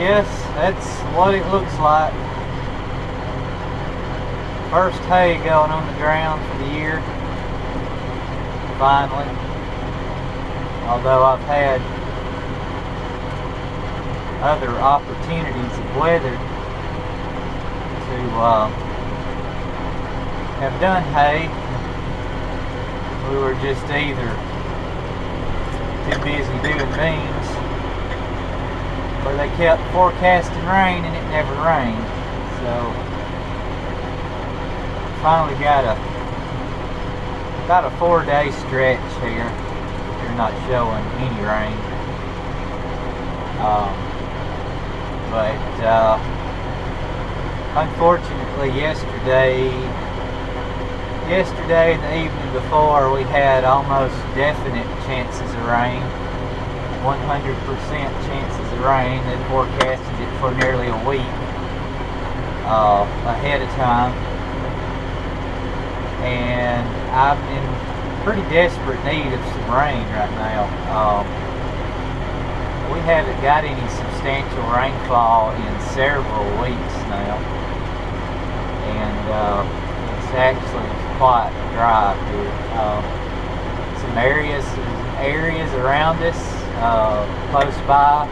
yes, that's what it looks like. First hay going on the ground for the year, finally. Although I've had other opportunities of weather to have done hay. We were just either too busy doing beans, or they kept forecasting rain and it never rained. So finally got a 4-day stretch here. They're not showing any rain. But unfortunately yesterday and the evening before, we had almost definite chances of rain. 100% chances of rain. They forecasted it for nearly a week ahead of time. And I'm in pretty desperate need of some rain right now. We haven't got any substantial rainfall in several weeks now, and it's actually quite dry here. Some areas around us, close by,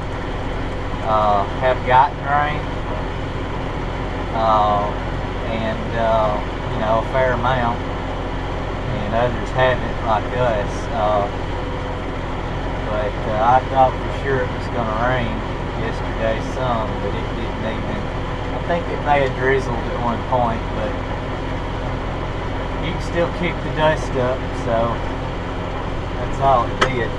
have gotten rain, and you know, a fair amount, and others haven't, like us. But I thought for sure it was going to rain yesterday some, but it didn't even. I think it may have drizzled at one point, but you can still kick the dust up, so that's all it did.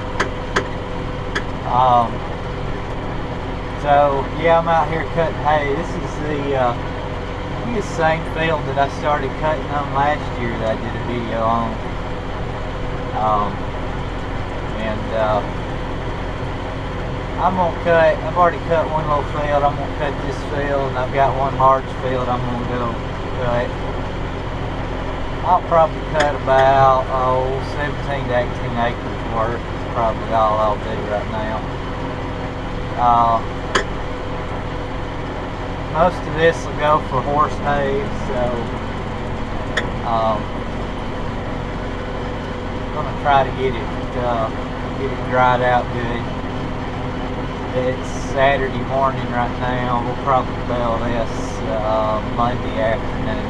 So yeah, I'm out here cutting hay. This is the same field that I started cutting on last year that I did a video on. I'm gonna cut. I've already cut one little field. I'm gonna cut this field, and I've got one large field I'm gonna go cut. I'll probably cut about 17 to 18 acres worth. Is probably all I'll do right now. Most of this will go for horse hay, so I'm gonna try to get it dried out good. It's Saturday morning right now. We'll probably bale this Monday afternoon.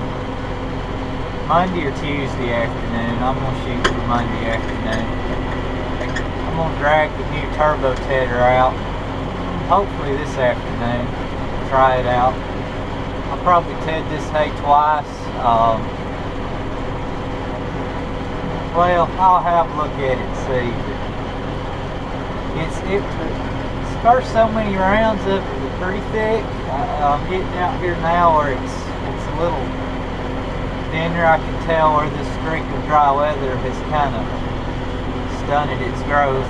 Monday or Tuesday afternoon. I'm going to shoot for Monday afternoon. I'm going to drag the new turbo tedder out, hopefully this afternoon. Try it out. I'll probably ted this hay twice. Well, I'll have a look at it and see. It's first so many rounds of it pretty thick. I'm getting out here now where it's a little thinner. I can tell where this streak of dry weather has kind of stunted its growth.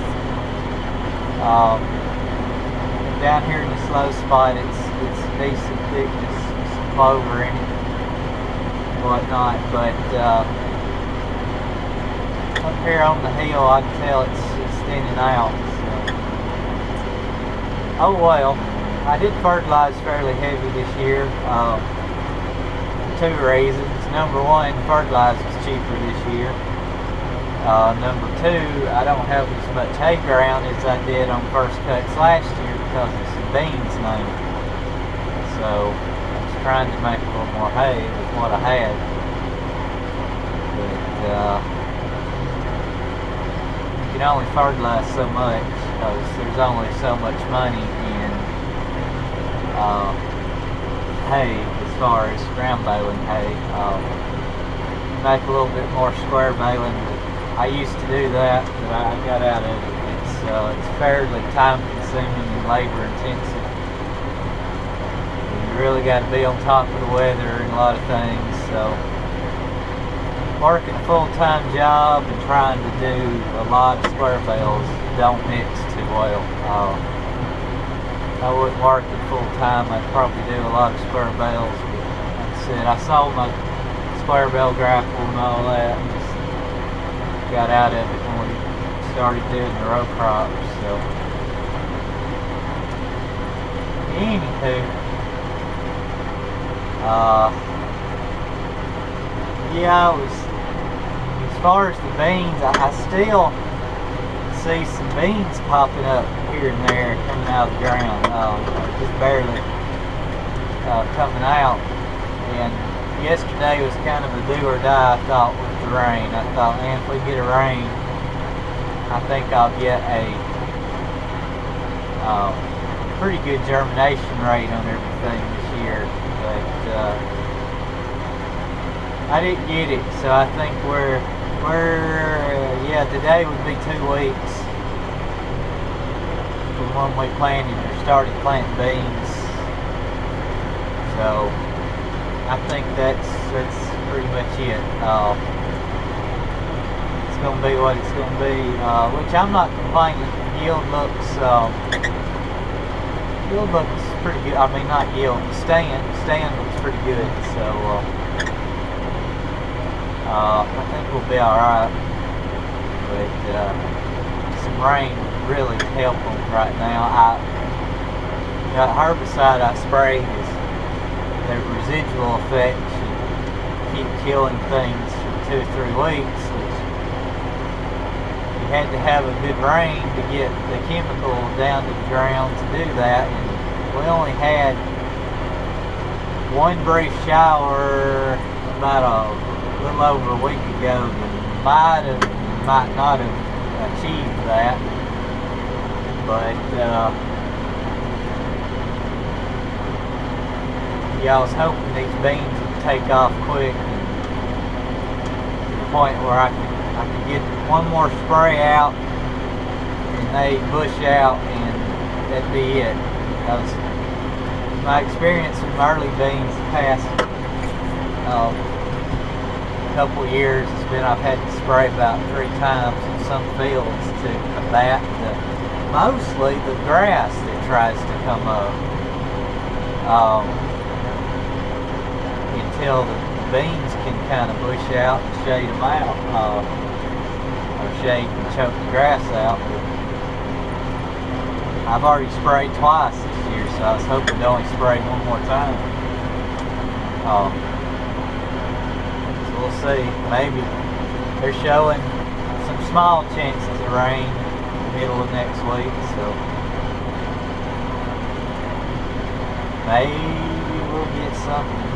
Down here in the slow spot, it's decent thickness, some clover in it and whatnot, but up here on the hill I can tell it's thinning out. Oh well, I did fertilize fairly heavy this year. Two reasons. Number one, fertilizer's cheaper this year. Number two, I don't have as much hay ground as I did on first cuts last year because of some beans now. So I was trying to make a little more hay with what I had. But you can only fertilize so much because there's only so much money in hay as far as ground baling hay. Make a little bit more square baling. I used to do that, but I got out of it. It's fairly time consuming and labor intensive. You really got to be on top of the weather and a lot of things. So working a full-time job and trying to do a lot of square bales don't mix too well. If I wasn't working full-time, I'd probably do a lot of square bales. But like I said, I sold my square bale grapple and all that, and just got out of it when we started doing the row crops. So Anywho, yeah, as far as the beans, I still see some beans popping up here and there coming out of the ground, just barely coming out. And yesterday was kind of a do or die, I thought, with the rain. I thought, man, if we get a rain, I think I'll get a pretty good germination rate on everything this year. But I didn't get it, so I think yeah, today would be 2 weeks from when we planted or started planting beans. So I think that's pretty much it. It's going to be what it's going to be, which I'm not complaining. Yield looks pretty good. I mean, not yield, stand looks pretty good. So I think we'll be all right. But some rain really help them right now. That herbicide I sprayed is the residual effect should keep killing things for 2 or 3 weeks. Which you had to have a good rain to get the chemical down to the ground to do that. And we only had one brief shower about a little over a week ago that might not have achieved that, but yeah, I was hoping these beans would take off quick to the point where I could get one more spray out and they bush out and that'd be it. Because my experience with early beans the past couple years has been I've had to spray about 3 times in some fields to combat mostly the grass that tries to come up until the beans can kind of bush out and shade them out, or shade and choke the grass out. But I've already sprayed twice this year, so I was hoping to only spray one more time. We'll see. Maybe they're showing some small chances of rain in the middle of next week, so maybe we'll get something.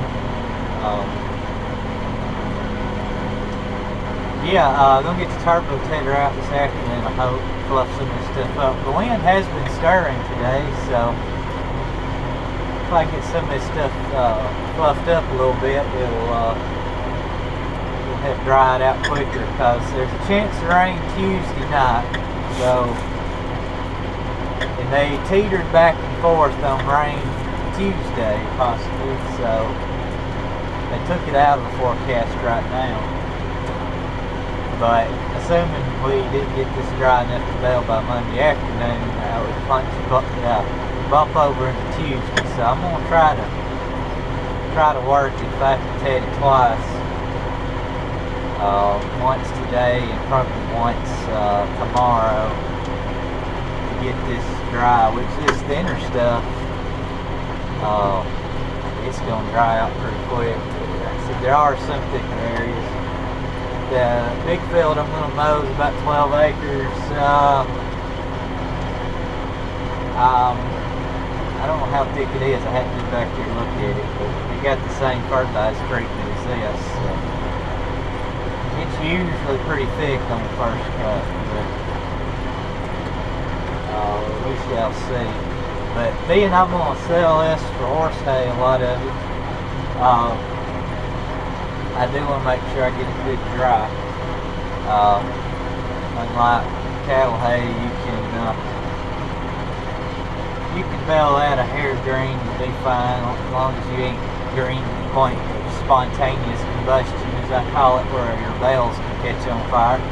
Yeah, I'm gonna get the turbo tedder out this afternoon. I hope fluff some of this stuff up. The wind has been stirring today, so if I get some of this stuff fluffed up a little bit, it'll have dried out quicker, because there's a chance of rain Tuesday night. So, and they teetered back and forth on rain Tuesday possibly, so they took it out of the forecast right now. But assuming we didn't get this dry enough to bale by Monday afternoon, I would punch bump over into Tuesday. So I'm gonna try to work it if I have to ted it twice. Once today and probably once tomorrow to get this dry, which this thinner stuff, it's going to dry out pretty quick. So there are some thicker areas. The big field I'm going to mow is about 12 acres. I don't know how thick it is. I had to go back there and look at it, but it got the same fertilized treatment as this. So it's usually pretty thick on the first cut, but we shall see. But being I'm going to sell this for horse hay, a lot of it, I do want to make sure I get it good dry. Unlike cattle hay, you can bale out a hair green and be fine, as long as you ain't green to the point of spontaneous combustion, as I call it, where your bales can catch on fire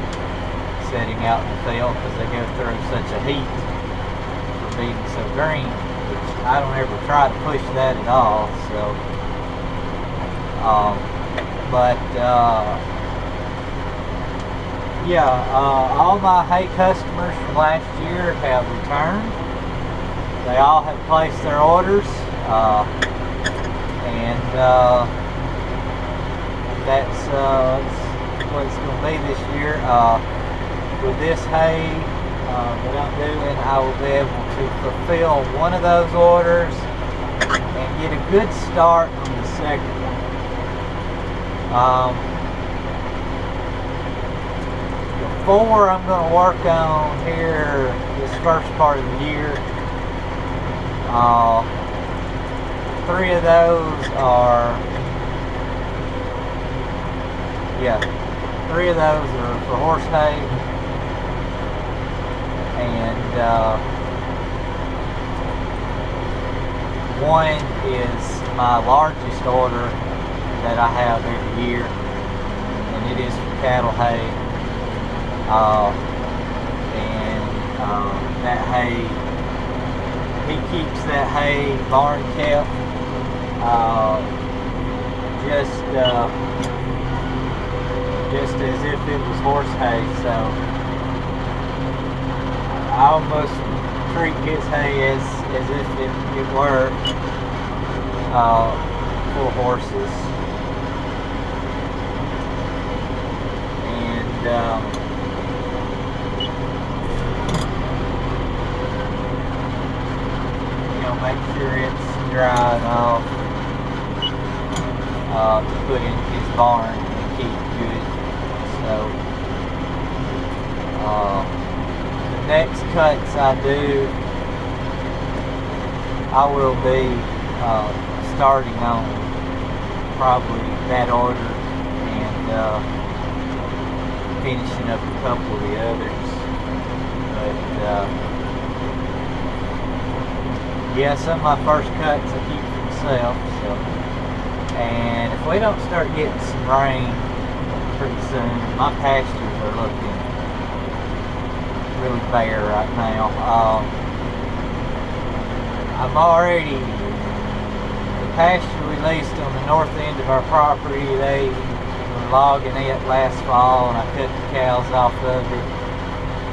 setting out in the field, because they go through such a heat for being so green, which I don't ever try to push that at all. So yeah, all my hay customers from last year have returned. they all have placed their orders, and that's what it's going to be this year. With this hay that I'm doing, I will be able to fulfill one of those orders and get a good start on the second one. The 4 I'm going to work on here this first part of the year. 3 of those are, 3 of those are for horse hay, and 1 is my largest order that I have every year, and it is for cattle hay. And that hay, he keeps that hay barn kept, just as if it was horse hay. So I almost treat his hay as if it were for horses. And make sure it's dry enough to put in his barn and keep good. So the next cuts I do, I will be starting on probably that order and finishing up a couple of the others. But yeah, some of my first cuts I keep for myself. So, and if we don't start getting some rain pretty soon, my pastures are looking really bare right now. I'm already, the pasture we leased on the north end of our property, they were logging it last fall, and I cut the cows off of it.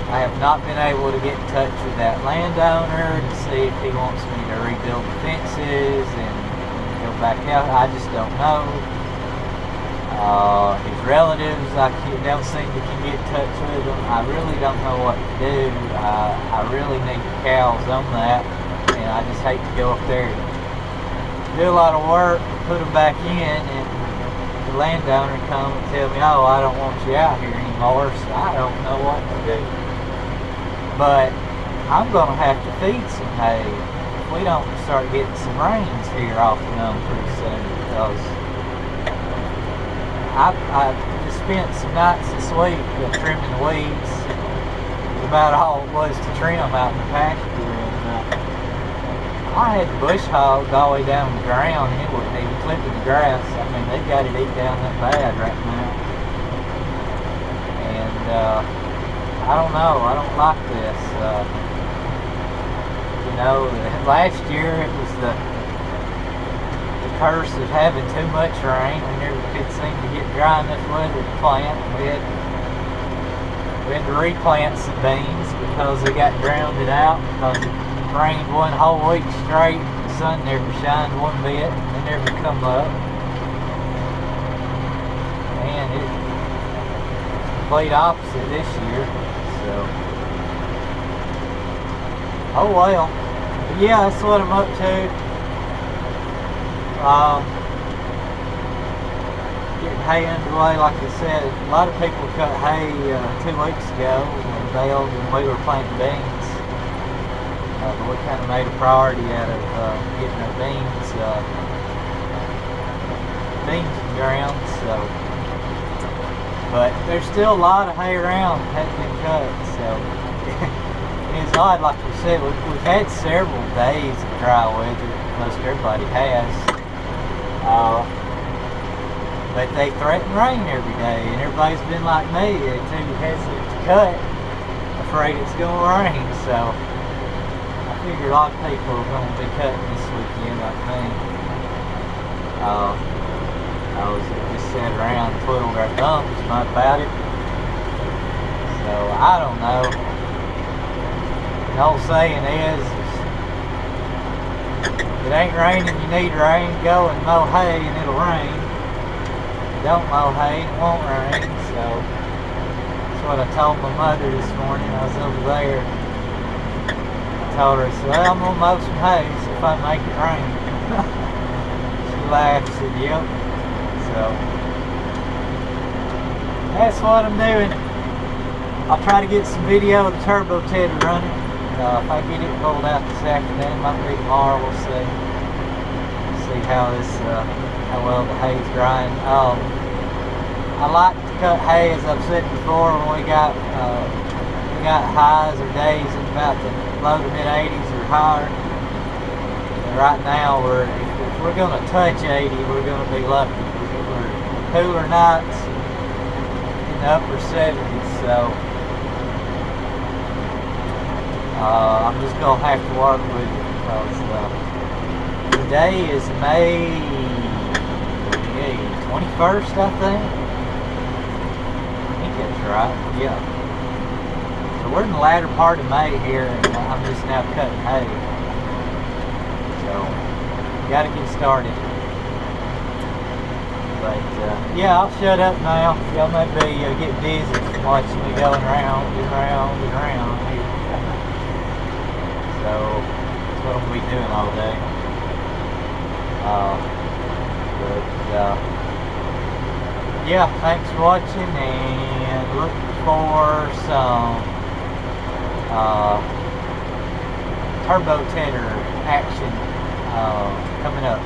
I have not been able to get in touch with that landowner to see if he wants me to rebuild the fences and go back out. I just don't know. His relatives, I don't seem to can get in touch with them. I really don't know what to do. I really need the cows on that, and I just hate to go up there and do a lot of work, put them back in, and the landowner come and tell me, oh, I don't want you out here anymore, so I don't know what to do. But I'm going to have to feed some hay if we don't start getting some rains here off and on pretty soon, because I just spent some nights this week trimming the weeds. It was about all it was to trim out in the pasture, and I had the bush hogged all the way down the ground, and it wasn't even clipping the grass. I mean, they got it eat down that bad right now. And I don't know, I don't like this. You know, last year it was the curse of having too much rain. We never could seem to get dry enough weather to plant. We had to replant some beans because they got drowned out because it rained one whole week straight. The sun never shined one bit. They never come up. And it's the complete opposite this year. So, oh well. But yeah, that's what I'm up to. Getting hay underway, like I said. A lot of people cut hay 2 weeks ago and baled when we were planting beans. But we kind of made a priority out of getting our beans in the ground. So. But there's still a lot of hay around that hasn't been cut, so it's odd, like we said, we've had several days of dry weather, most everybody has, but they threaten rain every day, and everybody's been like me, they're too hesitant to cut, afraid it's going to rain. So I figure a lot of people are going to be cutting this weekend like me. Just sat around and twiddled our thumbs about it. So I don't know. The whole saying is If it ain't raining, you need rain. Go and mow hay and it'll rain. Don't mow hay, it won't rain. So that's what I told my mother this morning. I was over there. I told her, I said, well, I'm gonna mow some hay, see if I make it rain. She laughed, said, yep. So that's what I'm doing. I'll try to get some video of the turbo tedder running. If I get it pulled out this afternoon, might be tomorrow. We'll see. See how this, how well the hay's drying. I like to cut hay, as I've said before, when we got highs or days in about the low to mid 80s or higher. And right now, if we're going to touch 80, we're going to be lucky. We're cooler nights in the upper 70s, so I'm just going to have to work with it because today is May 21st, I think. I think that's right, yeah. So we're in the latter part of May here, and I'm just now cutting hay. So, got to get started. But, yeah, I'll shut up now. Y'all may be getting dizzy from watching me going round and round and round here. So, that's what I'll be doing all day. Yeah, thanks for watching, and look for some turbo tedder action coming up.